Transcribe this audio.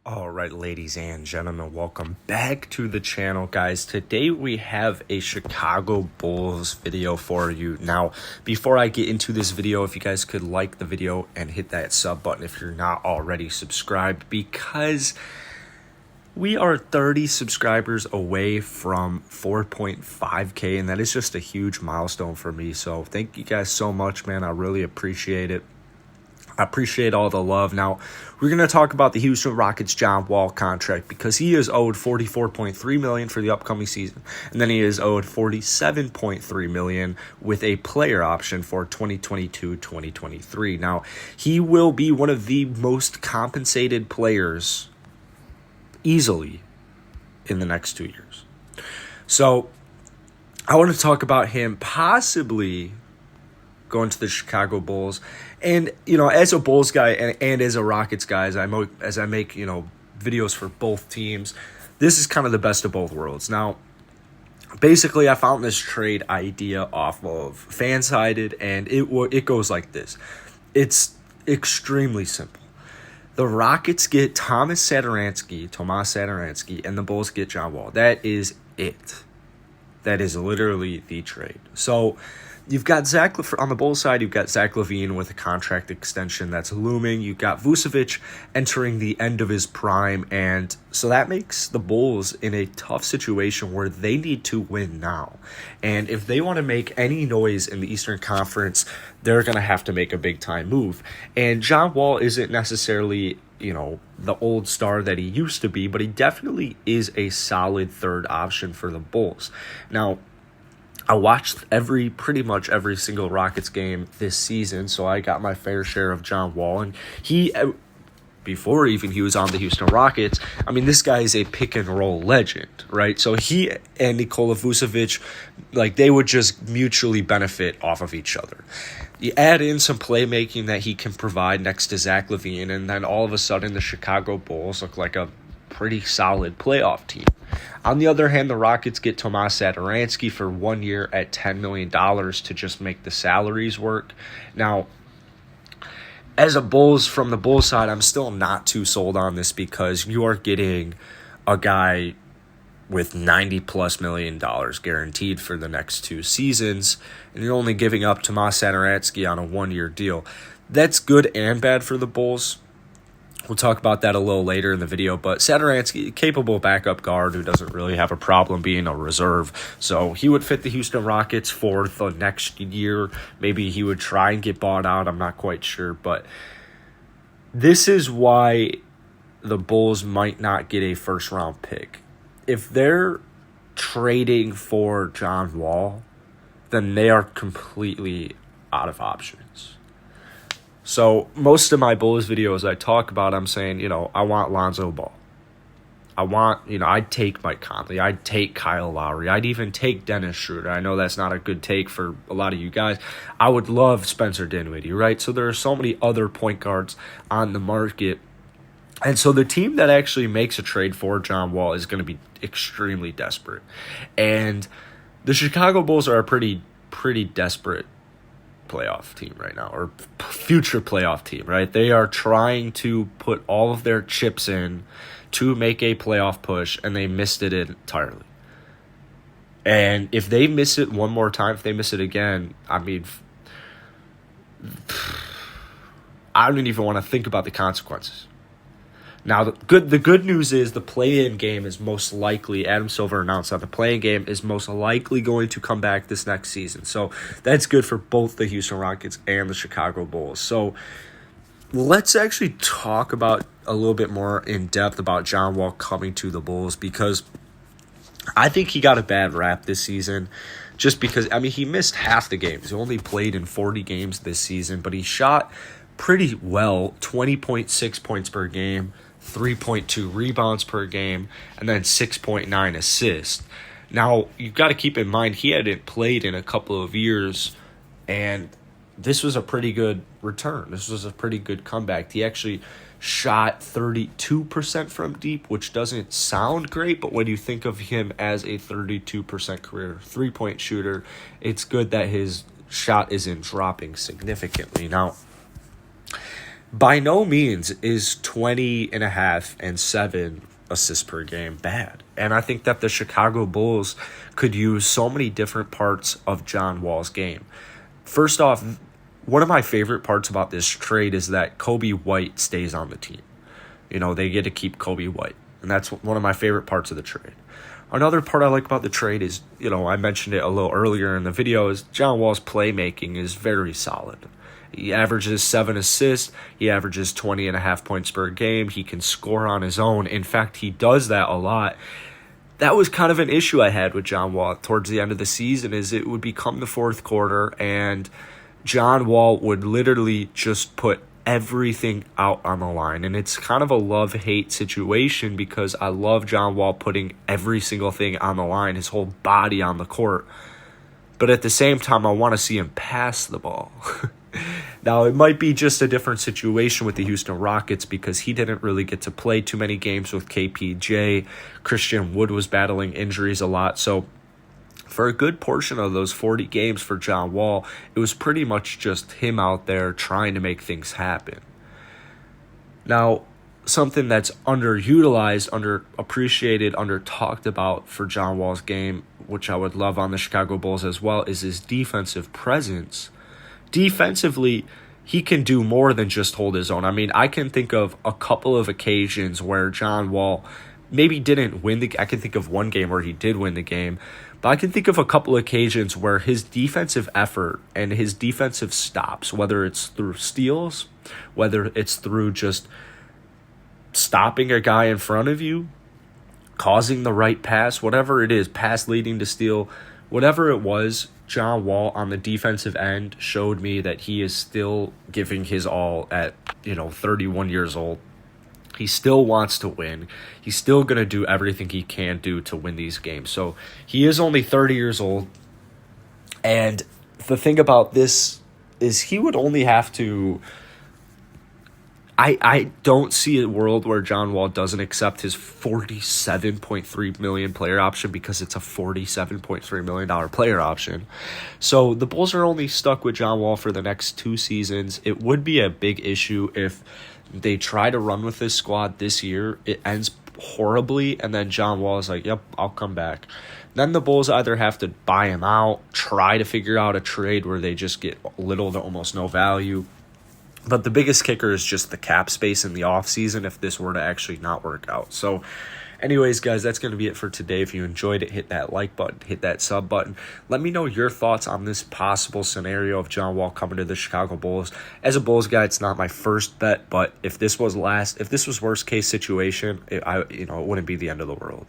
All right, ladies and gentlemen, welcome back to the channel, guys. Today we have a Chicago Bulls video for you. Now, before I get into this video, if you guys could like the video and hit that sub button if you're not already subscribed, because we are 30 subscribers away from 4.5K, and that is just a huge milestone for me. So thank you guys so much, man. I really appreciate it. I appreciate all the love. Now, we're going to talk about the Houston Rockets John Wall contract because he is owed $44.3 million for the upcoming season, and then he is owed $47.3 million with a player option for 2022-2023. Now, he will be one of the most compensated players easily in the next 2 years. So, I want to talk about him possibly going to the Chicago Bulls. And, as a Bulls guy and as a Rockets guy, as I make, videos for both teams, this is kind of the best of both worlds. Now, basically, I found this trade idea off of Fansided, and it goes like this. It's extremely simple. The Rockets get Tomas Satoransky, and the Bulls get John Wall. That is it. That is literally the trade. So, you've got on the Bulls side, you've got Zach LaVine with a contract extension that's looming. You've got Vucevic entering the end of his prime. And so that makes the Bulls in a tough situation where they need to win now. And if they want to make any noise in the Eastern Conference, they're going to have to make a big-time move. And John Wall isn't necessarily, the old star that he used to be, but he definitely is a solid third option for the Bulls. Now, I watched pretty much every single Rockets game this season, so I got my fair share of John Wall. And before even he was on the Houston Rockets, this guy is a pick-and-roll legend, right? So he and Nikola Vucevic, they would just mutually benefit off of each other. You add in some playmaking that he can provide next to Zach LaVine, and then all of a sudden the Chicago Bulls look like a pretty solid playoff team. On the other hand, the Rockets get Tomas Satoransky for 1 year at $10 million to just make the salaries work. Now, from the Bulls side, I'm still not too sold on this because you are getting a guy with $90+ million guaranteed for the next 2 seasons, and you're only giving up Tomas Satoransky on a 1-year deal. That's good and bad for the Bulls. We'll talk about that a little later in the video, but Satoransky, capable backup guard who doesn't really have a problem being a reserve, so he would fit the Houston Rockets for the next year. Maybe he would try and get bought out, I'm not quite sure, but this is why the Bulls might not get a first-round pick. If they're trading for John Wall, then they are completely out of options. So most of my Bulls videos I talk about, I'm saying, I want Lonzo Ball. I'd take Mike Conley. I'd take Kyle Lowry. I'd even take Dennis Schroeder. I know that's not a good take for a lot of you guys. I would love Spencer Dinwiddie, right? So there are so many other point guards on the market. And so the team that actually makes a trade for John Wall is going to be extremely desperate. And the Chicago Bulls are a pretty desperate playoff team right now, or future playoff team, right? They are trying to put all of their chips in to make a playoff push, and they missed it entirely. And if they miss it one more time, if they miss it again, I don't even want to think about the consequences. Now, the good news is the play-in game is most likely, Adam Silver announced that the play-in game is most likely going to come back this next season. So that's good for both the Houston Rockets and the Chicago Bulls. So let's actually talk about a little bit more in depth about John Wall coming to the Bulls, because I think he got a bad rap this season just because, he missed half the games. He only played in 40 games this season, but he shot pretty well, 20.6 points per game, 3.2 rebounds per game, and then 6.9 assists. Now, you've got to keep in mind he hadn't played in a couple of years, and this was a pretty good return. This was a pretty good comeback. He actually shot 32% from deep, which doesn't sound great, but when you think of him as a 32% career three-point shooter, it's good that his shot isn't dropping significantly. Now, by no means is 20 and a half and 7 assists per game bad. And I think that the Chicago Bulls could use so many different parts of John Wall's game. First off, one of my favorite parts about this trade is that Kobe White stays on the team. You know, they get to keep Kobe White. And that's one of my favorite parts of the trade. Another part I like about the trade is, you know, I mentioned it a little earlier in the video, is John Wall's playmaking is very solid. He averages 7 assists. He averages 20 and a half points per game. He can score on his own. In fact, he does that a lot. That was kind of an issue I had with John Wall towards the end of the season, is it would become the fourth quarter and John Wall would literally just put everything out on the line. And it's kind of a love-hate situation, because I love John Wall putting every single thing on the line, his whole body on the court. But at the same time, I want to see him pass the ball. Now, it might be just a different situation with the Houston Rockets, because he didn't really get to play too many games with KPJ. Christian Wood was battling injuries a lot. So for a good portion of those 40 games for John Wall, it was pretty much just him out there trying to make things happen. Now, something that's underutilized, underappreciated, under-talked about for John Wall's game, which I would love on the Chicago Bulls as well, is his defensive presence. Defensively, he can do more than just hold his own. I mean, I can think of a couple of occasions where John Wall maybe didn't win I can think of one game where he did win the game, but I can think of a couple of occasions where his defensive effort and his defensive stops, whether it's through steals, whether it's through just stopping a guy in front of you, causing the right pass, whatever it is, pass leading to steal, whatever it was, John Wall on the defensive end showed me that he is still giving his all at, 31 years old. He still wants to win. He's still going to do everything he can do to win these games. So he is only 30 years old. And the thing about this is he would only have to... I don't see a world where John Wall doesn't accept his $47.3 million player option, because it's a $47.3 million player option. So the Bulls are only stuck with John Wall for the next 2 seasons. It would be a big issue if they try to run with this squad this year. It ends horribly, and then John Wall is like, yep, I'll come back. Then the Bulls either have to buy him out, try to figure out a trade where they just get little to almost no value. But the biggest kicker is just the cap space in the offseason if this were to actually not work out. So anyways, guys, that's going to be it for today. If you enjoyed it, hit that like button, hit that sub button. Let me know your thoughts on this possible scenario of John Wall coming to the Chicago Bulls. As a Bulls guy, it's not my first bet, but if this was worst case situation, it wouldn't be the end of the world.